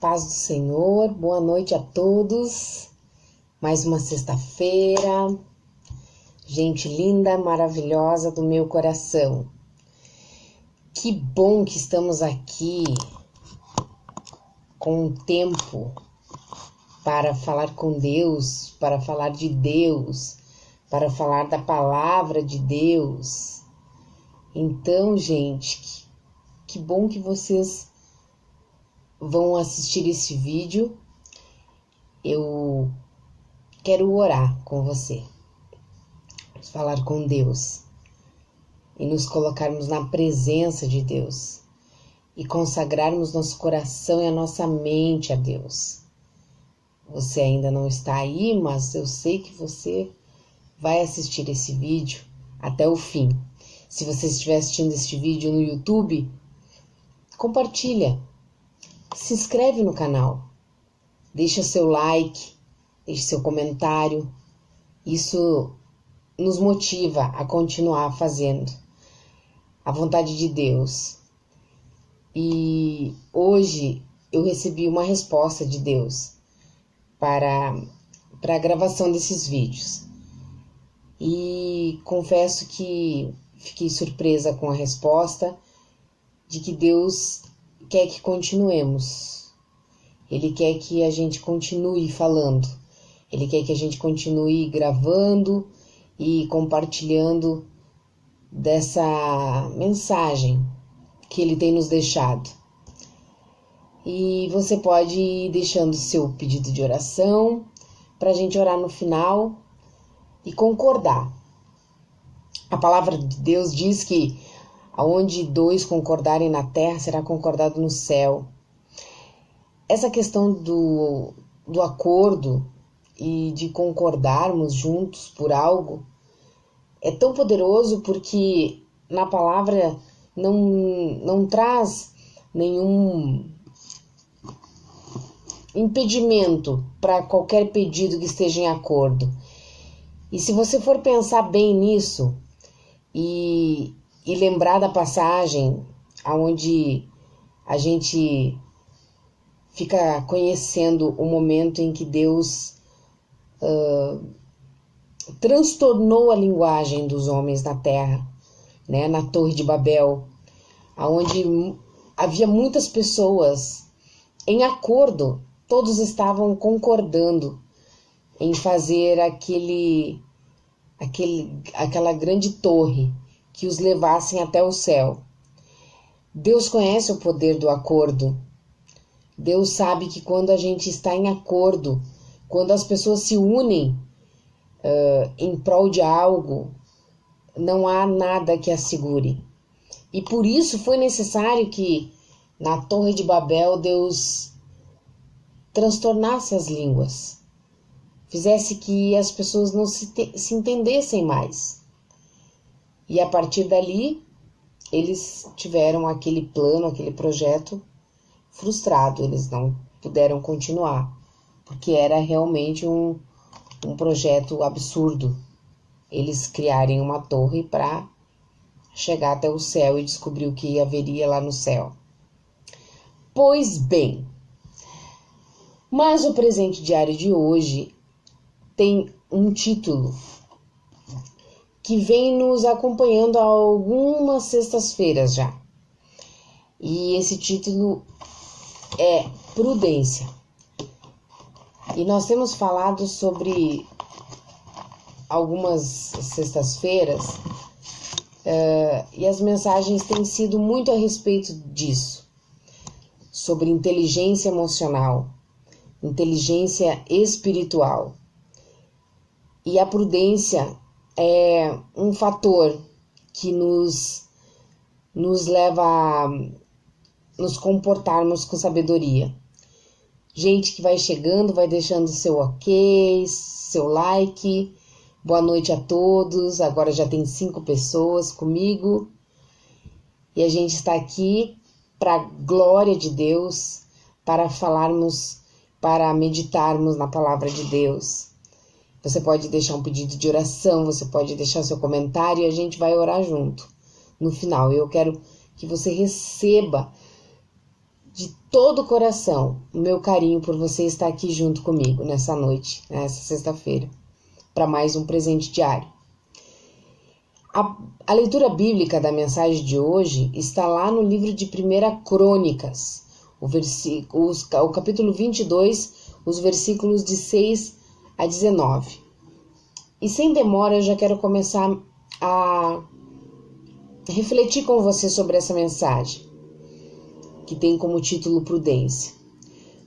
Paz do Senhor, boa noite a todos. Mais uma sexta-feira, gente linda, maravilhosa do meu coração. Que bom que estamos aqui com um tempo para falar com Deus, para falar de Deus, para falar da palavra de Deus. Então, gente, que bom que vocês vão assistir esse vídeo. Eu quero orar com você, falar com Deus e nos colocarmos na presença de Deus e consagrarmos nosso coração e a nossa mente a Deus. Você ainda não está aí, mas eu sei que você vai assistir esse vídeo até o fim. Se você estiver assistindo este vídeo no YouTube, compartilha, se inscreve no canal, deixa seu like, deixe seu comentário. Isso nos motiva a continuar fazendo a vontade de Deus. E hoje eu recebi uma resposta de Deus para a gravação desses vídeos. E confesso que fiquei surpresa com a resposta de que Deus quer que continuemos. Ele quer que a gente continue falando. Ele quer que a gente continue gravando e compartilhando dessa mensagem que Ele tem nos deixado. E você pode ir deixando seu pedido de oração para a gente orar no final e concordar. A palavra de Deus diz que aonde dois concordarem na terra, será concordado no céu. Essa questão do acordo e de concordarmos juntos por algo é tão poderoso porque na palavra não traz nenhum impedimento para qualquer pedido que esteja em acordo. E se você for pensar bem nisso e lembrar da passagem onde a gente fica conhecendo o momento em que Deus transtornou a linguagem dos homens na terra, né, na Torre de Babel, onde havia muitas pessoas em acordo, todos estavam concordando em fazer aquela grande torre que os levassem até o céu. Deus conhece o poder do acordo. Deus sabe que quando a gente está em acordo, quando as pessoas se unem em prol de algo, não há nada que as segure. E por isso foi necessário que na Torre de Babel Deus transtornasse as línguas, fizesse que as pessoas não se entendessem mais. E a partir dali, eles tiveram aquele plano, aquele projeto frustrado. Eles não puderam continuar, porque era realmente um projeto absurdo. Eles criarem uma torre para chegar até o céu e descobrir o que haveria lá no céu. Pois bem, mas o presente diário de hoje tem um título que vem nos acompanhando há algumas sextas-feiras já. E esse título é Prudência. E nós temos falado sobre algumas sextas-feiras e as mensagens têm sido muito a respeito disso. Sobre inteligência emocional, inteligência espiritual. E a prudência é um fator que nos leva a nos comportarmos com sabedoria. Gente que vai chegando, vai deixando seu ok, seu like. Boa noite a todos. Agora já tem 5 pessoas comigo. E a gente está aqui para a glória de Deus, para falarmos, para meditarmos na palavra de Deus. Você pode deixar um pedido de oração, você pode deixar seu comentário e a gente vai orar junto. No final, eu quero que você receba de todo o coração o meu carinho por você estar aqui junto comigo nessa noite, nessa sexta-feira, para mais um presente diário. A leitura bíblica da mensagem de hoje está lá no livro de 1 Crônicas, o capítulo 22, os versículos de 6 a 19. E sem demora eu já quero começar a refletir com você sobre essa mensagem, que tem como título Prudência.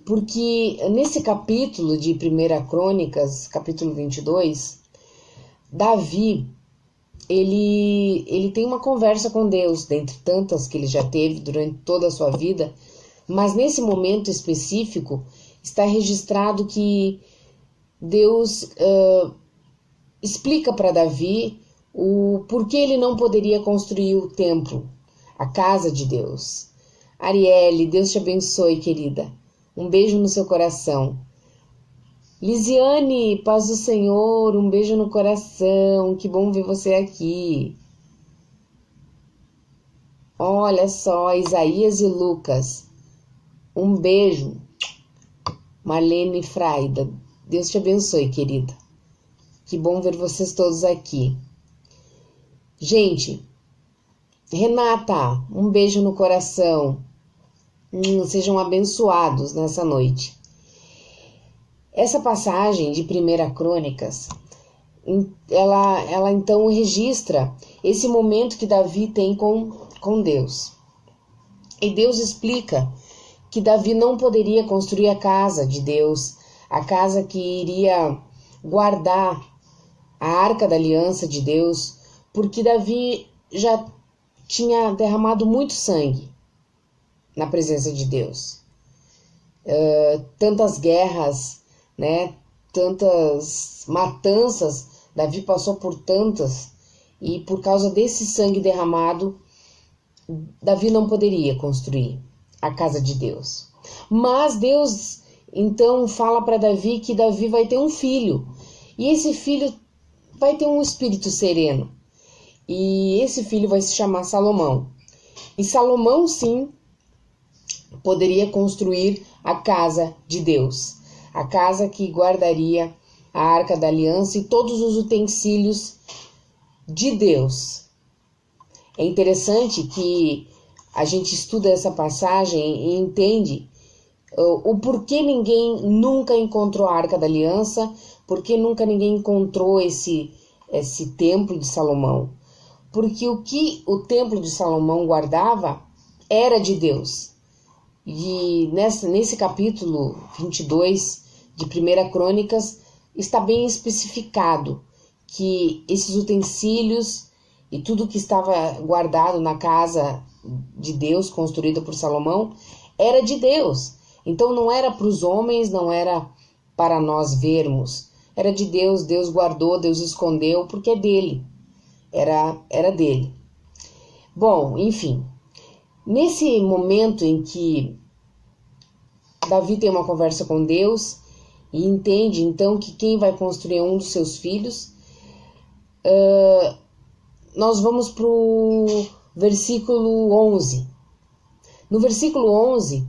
Porque nesse capítulo de 1 Crônicas, capítulo 22, Davi, ele tem uma conversa com Deus, dentre tantas que ele já teve durante toda a sua vida, mas nesse momento específico está registrado que Deus explica para Davi o porquê ele não poderia construir o templo, a casa de Deus. Arielle, Deus te abençoe, querida. Um beijo no seu coração. Lisiane, paz do Senhor, um beijo no coração. Que bom ver você aqui. Olha só, Isaías e Lucas. Um beijo. Marlene Fraida, Deus te abençoe, querida. Que bom ver vocês todos aqui. Gente, Renata, um beijo no coração. Sejam abençoados nessa noite. Essa passagem de 1 Crônicas, ela então registra esse momento que Davi tem com Deus. E Deus explica que Davi não poderia construir a casa de Deus, a casa que iria guardar a Arca da Aliança de Deus, porque Davi já tinha derramado muito sangue na presença de Deus. Tantas guerras, né? Tantas matanças, Davi passou por tantas, e por causa desse sangue derramado, Davi não poderia construir a casa de Deus. Mas Deus então fala para Davi que Davi vai ter um filho, e esse filho vai ter um espírito sereno, e esse filho vai se chamar Salomão. E Salomão, sim, poderia construir a casa de Deus, a casa que guardaria a Arca da Aliança e todos os utensílios de Deus. É interessante que a gente estuda essa passagem e entende o porquê ninguém nunca encontrou a Arca da Aliança, porque nunca ninguém encontrou esse templo de Salomão. Porque o que o templo de Salomão guardava era de Deus. E nesse capítulo 22 de 1 Crônicas está bem especificado que esses utensílios e tudo que estava guardado na casa de Deus, construída por Salomão, era de Deus. Então não era para os homens, não era para nós vermos. Era de Deus, Deus guardou, Deus escondeu, porque é dele. Era dele. Bom, enfim. Nesse momento em que Davi tem uma conversa com Deus e entende então que quem vai construir um dos seus filhos, nós vamos para o versículo 11. No versículo 11,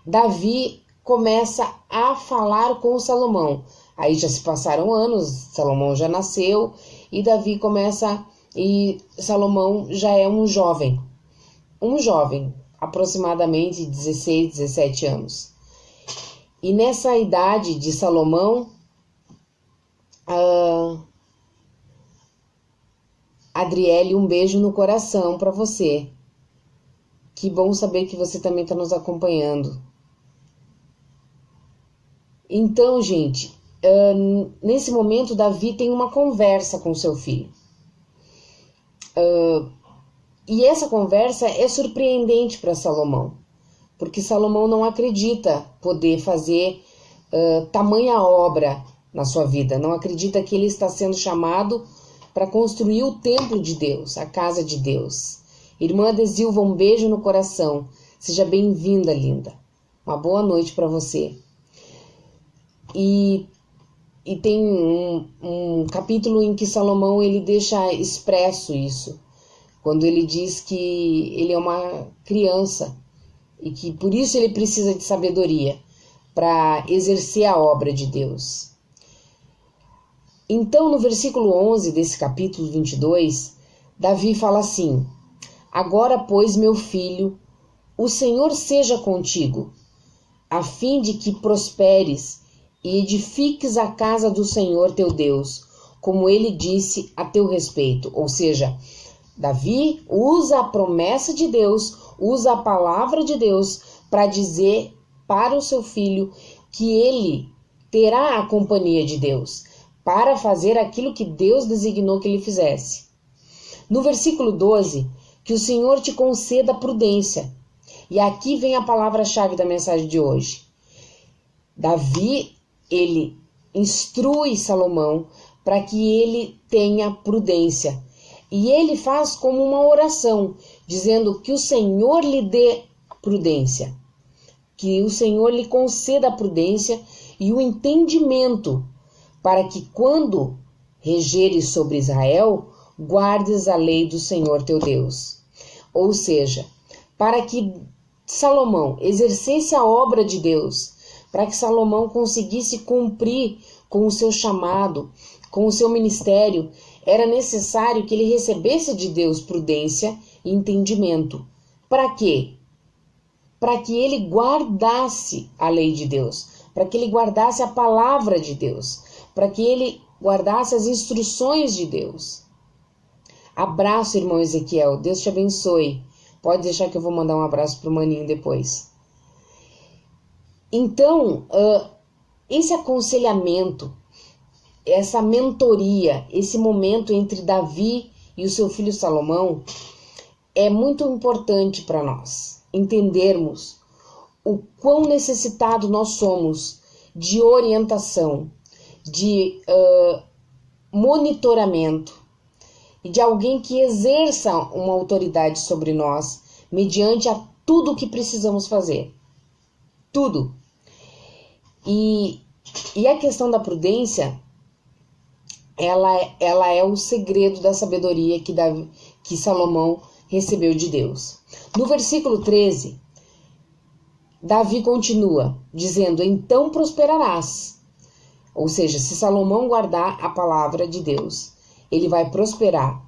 Davi começa a falar com Salomão. Aí já se passaram anos, Salomão já nasceu e Davi começa, e Salomão já é um jovem, aproximadamente 16, 17 anos. E nessa idade de Salomão, Adriele, um beijo no coração para você. Que bom saber que você também está nos acompanhando. Então, gente, nesse momento, Davi tem uma conversa com seu filho. E essa conversa é surpreendente para Salomão, porque Salomão não acredita poder fazer tamanha obra na sua vida, não acredita que ele está sendo chamado para construir o templo de Deus, a casa de Deus. Irmã Adesilva, um beijo no coração, seja bem-vinda, linda. Uma boa noite para você. E tem um capítulo em que Salomão ele deixa expresso isso, quando ele diz que ele é uma criança e que por isso ele precisa de sabedoria para exercer a obra de Deus. Então, no versículo 11 desse capítulo 22, Davi fala assim: Agora, pois, meu filho, o Senhor seja contigo, a fim de que prosperes e edifiques a casa do Senhor teu Deus, como ele disse a teu respeito. Ou seja, Davi usa a promessa de Deus, usa a palavra de Deus para dizer para o seu filho que ele terá a companhia de Deus, para fazer aquilo que Deus designou que ele fizesse. No versículo 12, que o Senhor te conceda prudência. E aqui vem a palavra-chave da mensagem de hoje. Davi, ele instrui Salomão para que ele tenha prudência. E ele faz como uma oração, dizendo que o Senhor lhe dê prudência, que o Senhor lhe conceda a prudência e o entendimento, para que quando regeres sobre Israel, guardes a lei do Senhor teu Deus. Ou seja, para que Salomão exercesse a obra de Deus, para que Salomão conseguisse cumprir com o seu chamado, com o seu ministério, era necessário que ele recebesse de Deus prudência e entendimento. Para quê? Para que ele guardasse a lei de Deus, para que ele guardasse a palavra de Deus, para que ele guardasse as instruções de Deus. Abraço, irmão Ezequiel. Deus te abençoe. Pode deixar que eu vou mandar um abraço pro maninho depois. Então, esse aconselhamento, essa mentoria, esse momento entre Davi e o seu filho Salomão é muito importante para nós entendermos o quão necessitado nós somos de orientação, de monitoramento e de alguém que exerça uma autoridade sobre nós mediante a tudo o que precisamos fazer. Tudo. E a questão da prudência, ela é o segredo da sabedoria que Salomão recebeu de Deus. No versículo 13, Davi continua dizendo: então prosperarás. Ou seja, se Salomão guardar a palavra de Deus, ele vai prosperar.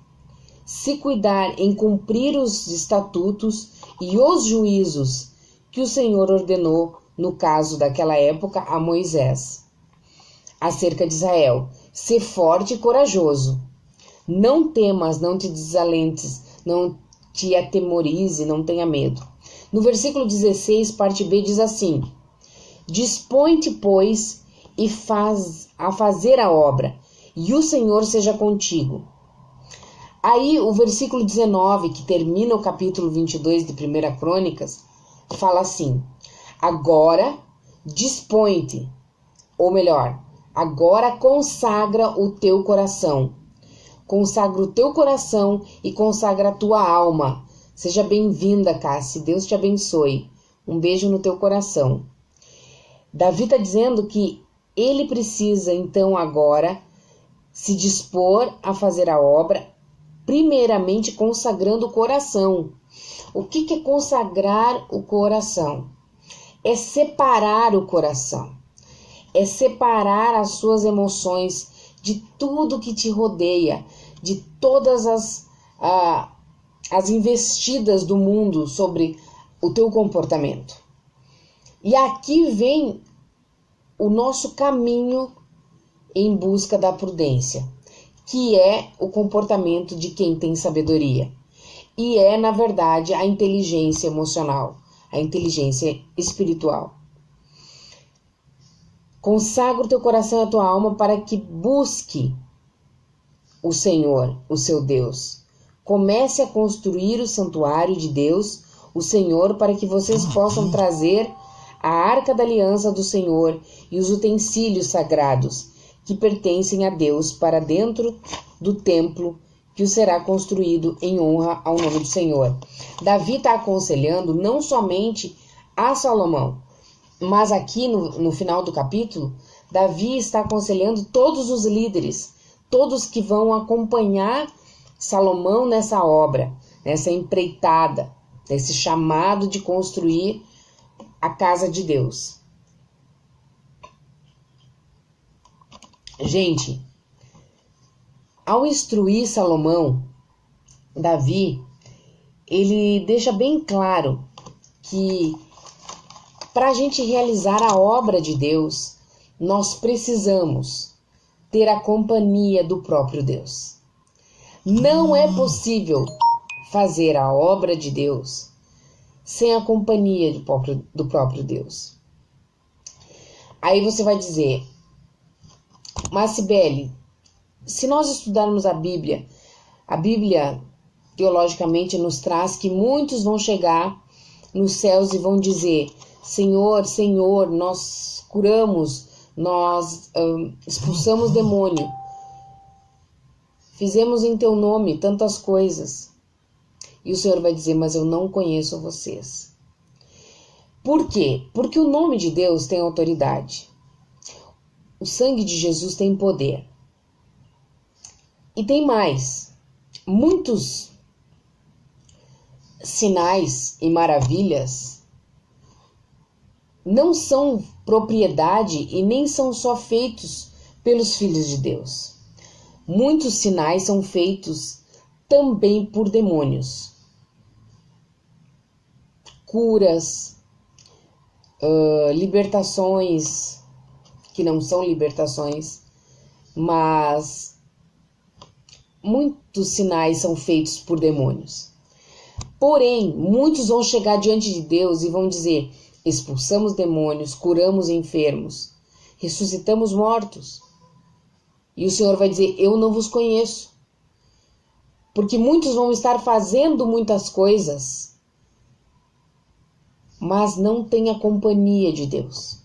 Se cuidar em cumprir os estatutos e os juízos que o Senhor ordenou, no caso daquela época, a Moisés, acerca de Israel. Ser forte e corajoso. Não temas, não te desalentes, não te atemorize, não tenha medo. No versículo 16, parte B, diz assim: dispõe-te, pois, e a fazer a obra, e o Senhor seja contigo. Aí o versículo 19, que termina o capítulo 22 de 1 Crônicas, fala assim: agora dispõe-te, ou melhor, agora consagra o teu coração. Consagra o teu coração e consagra a tua alma. Seja bem-vinda, Cássia. Deus te abençoe. Um beijo no teu coração. Davi está dizendo que ele precisa, então, agora, se dispor a fazer a obra, primeiramente consagrando o coração. O que é consagrar o coração? É separar o coração. É separar as suas emoções de tudo que te rodeia, de todas as investidas do mundo sobre o teu comportamento. E aqui vem o nosso caminho em busca da prudência, que é o comportamento de quem tem sabedoria. E é, na verdade, a inteligência emocional, a inteligência espiritual. Consagra o teu coração e a tua alma para que busque o Senhor, o seu Deus. Comece a construir o santuário de Deus, o Senhor, para que vocês possam trazer a arca da aliança do Senhor e os utensílios sagrados que pertencem a Deus para dentro do templo que o será construído em honra ao nome do Senhor. Davi está aconselhando não somente a Salomão, mas aqui no final do capítulo, Davi está aconselhando todos os líderes, todos que vão acompanhar Salomão nessa obra, nessa empreitada. desse chamado de construir a casa de Deus. Gente, ao instruir Salomão, Davi, ele deixa bem claro que para a gente realizar a obra de Deus, nós precisamos ter a companhia do próprio Deus. Não é possível fazer a obra de Deus sem a companhia do próprio Deus. Aí você vai dizer, mas Cibele, se nós estudarmos a Bíblia teologicamente nos traz que muitos vão chegar nos céus e vão dizer, Senhor, Senhor, nós curamos, nós expulsamos demônio, fizemos em teu nome tantas coisas. E o Senhor vai dizer, mas eu não conheço vocês. Por quê? Porque o nome de Deus tem autoridade. O sangue de Jesus tem poder. E tem mais. Muitos sinais e maravilhas não são propriedade e nem são só feitos pelos filhos de Deus. Muitos sinais são feitos também por demônios. Curas, libertações, que não são libertações, mas muitos sinais são feitos por demônios. Porém, muitos vão chegar diante de Deus e vão dizer, expulsamos demônios, curamos enfermos, ressuscitamos mortos. E o Senhor vai dizer, eu não vos conheço. Porque muitos vão estar fazendo muitas coisas, mas não têm a companhia de Deus.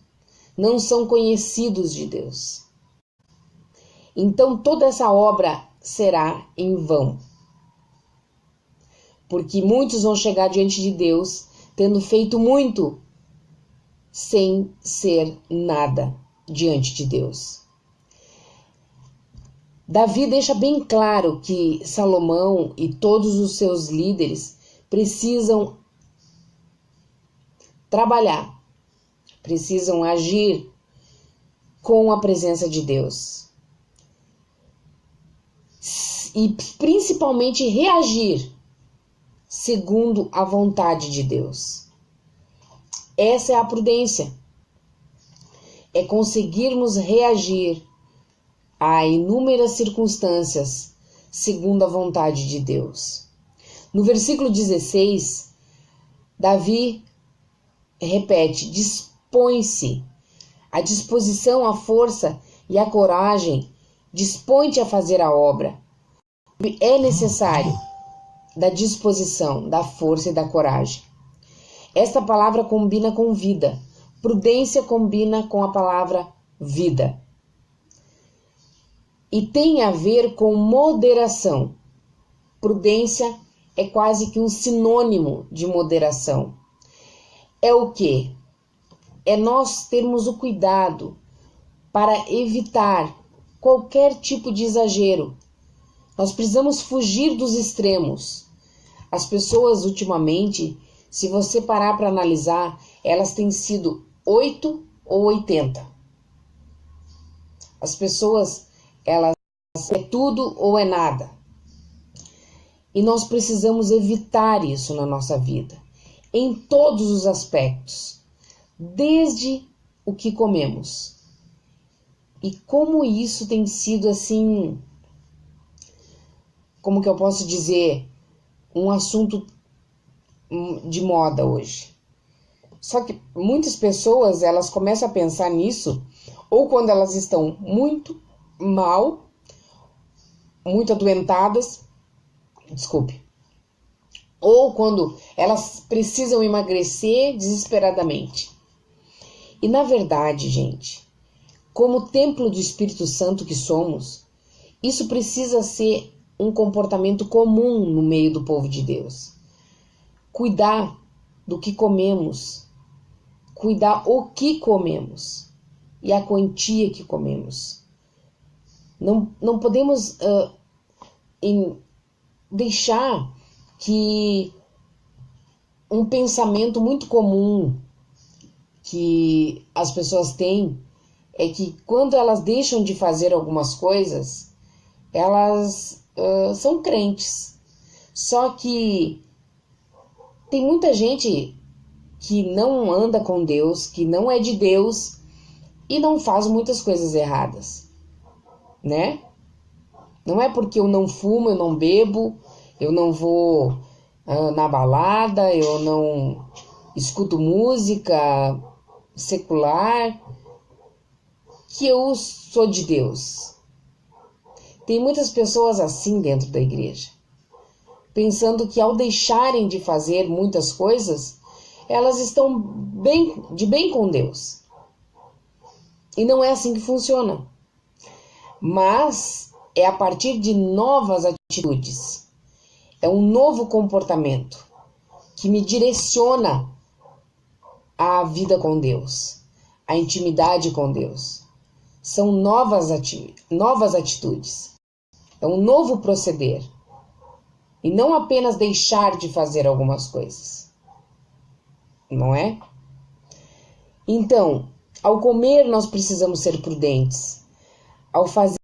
Não são conhecidos de Deus. Então toda essa obra será em vão. Porque muitos vão chegar diante de Deus tendo feito muito sem ser nada diante de Deus. Davi deixa bem claro que Salomão e todos os seus líderes precisam trabalhar, precisam agir com a presença de Deus. E principalmente reagir segundo a vontade de Deus. Essa é a prudência. É conseguirmos reagir a inúmeras circunstâncias segundo a vontade de Deus. No versículo 16, Davi repete, dispõe-se, a disposição, a força e a coragem, dispõe-te a fazer a obra. É necessário da disposição, da força e da coragem. Esta palavra combina com vida. Prudência combina com a palavra vida. E tem a ver com moderação. Prudência é quase que um sinônimo de moderação. É o quê? É nós termos o cuidado para evitar qualquer tipo de exagero. Nós precisamos fugir dos extremos. As pessoas ultimamente, se você parar para analisar, elas têm sido 8 ou 80. As pessoas, elas é tudo ou é nada. E nós precisamos evitar isso na nossa vida, em todos os aspectos, desde o que comemos. E como isso tem sido assim, como que eu posso dizer, um assunto de moda hoje. Só que muitas pessoas, elas começam a pensar nisso, ou quando elas estão muito mal, muito adoentadas, ou quando elas precisam emagrecer desesperadamente. E na verdade, gente, como templo do Espírito Santo que somos, isso precisa ser um comportamento comum no meio do povo de Deus. Cuidar do que comemos, cuidar o que comemos e a quantia que comemos. Não podemos deixar que um pensamento muito comum que as pessoas têm é que quando elas deixam de fazer algumas coisas, elas são crentes. Só que tem muita gente que não anda com Deus, que não é de Deus e não faz muitas coisas erradas, né? Não é porque eu não fumo, eu não bebo, eu não vou na balada, eu não escuto música secular, que eu sou de Deus. Tem muitas pessoas assim dentro da igreja, pensando que ao deixarem de fazer muitas coisas, elas estão de bem com Deus. E não é assim que funciona. Mas é a partir de novas atitudes, é um novo comportamento que me direciona à vida com Deus, à intimidade com Deus. São novas atitudes, é um novo proceder. E não apenas deixar de fazer algumas coisas, não é? Então, ao comer nós precisamos ser prudentes. Ao fazer